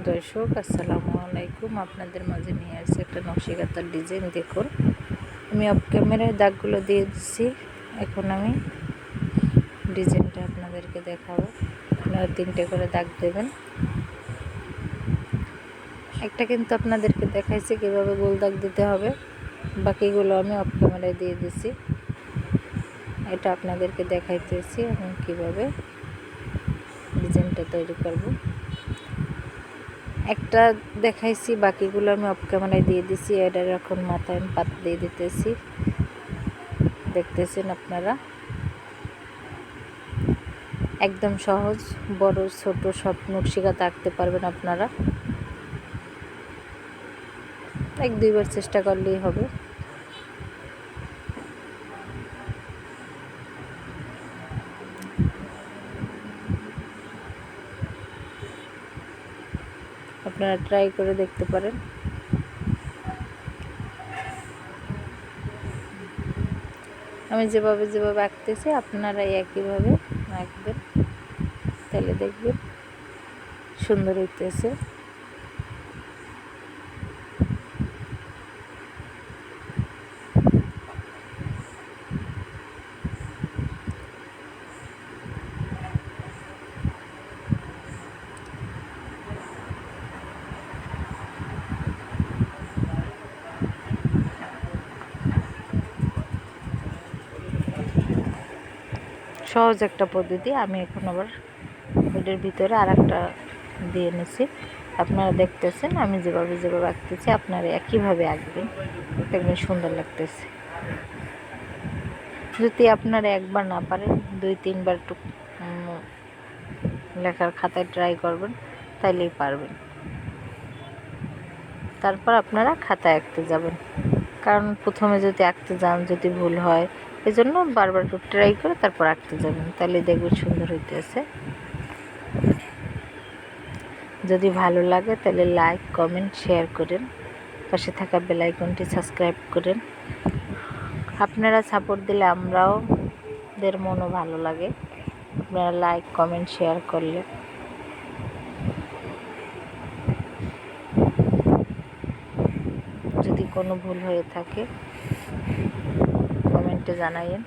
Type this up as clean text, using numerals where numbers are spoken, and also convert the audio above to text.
দর্শক আসসালামু আলাইকুম। আপনাদের মাঝে নিয়ে আসছি একটা নকশিকাঁথার ডিজাইন। দেখুন, আমি অফ ক্যামেরায় দাগগুলো দিয়ে দিচ্ছি। এখন আমি ডিজাইনটা আপনাদেরকে দেখাবো। আপনারা 3টে করে দাগ দেবেন। একটা কিন্তু আপনাদেরকে দেখাইছি কীভাবে গোল দাগ দিতে হবে, বাকিগুলো আমি অফ ক্যামেরায় দিয়ে দিচ্ছি। এটা আপনাদেরকে দেখাইতেছি আমি কীভাবে ডিজাইনটা তৈরি করব। একটা দেখাইছি, বাকিগুলো আমি অফ ক্যামেরায় দিয়ে দিছি। এটার এখন মাথায় আমি পাত দিয়ে দিতেছি, দেখতেছেন আপনারা। একদম সহজ, বড় ছোট সব নকশিকাঁথা আঁকতে পারবেন আপনারা। 1-2 বার চেষ্টা করলেই হবে। আপনারা ট্রাই করে দেখতে পারেন। আমি যেভাবে আঁকতেছি আপনারা একইভাবে আঁকবেন, তাহলে দেখবেন সুন্দর হইতেছে। সহজ একটা পদ্ধতি। আমি এখন আবার এটার ভিতরে আর একটা দিয়ে নিছি। আপনারা দেখতেছেন আমি যেভাবে আঁকতেছি, আপনারা একইভাবে আঁকবেন, দেখবেন সুন্দর লাগতেছে। যদি আপনারা একবার না পারেন 2-3 বার একটু লেখার খাতায় ট্রাই করবেন, তাইলেই পারবেন। তারপর আপনারা খাতায় আঁকতে যাবেন, কারণ প্রথমে যদি আঁকতে যান যদি ভুল হয়, এই জন্য বারবার একটু ট্রাই করে তারপর আঁকতে যাবেন, তাহলে দেখবেন সুন্দর হইতেছে। যদি ভালো লাগে তাহলে লাইক, কমেন্ট, শেয়ার করেন। পাশে থাকা বেল আইকনটি সাবস্ক্রাইব করেন। আপনারা সাপোর্ট দিলে আমরাদের মনও ভালো লাগে। আপনারা লাইক, কমেন্ট, শেয়ার করলে। যদি কোনো ভুল হয়ে থাকে কমেন্টে জানাইয়েন।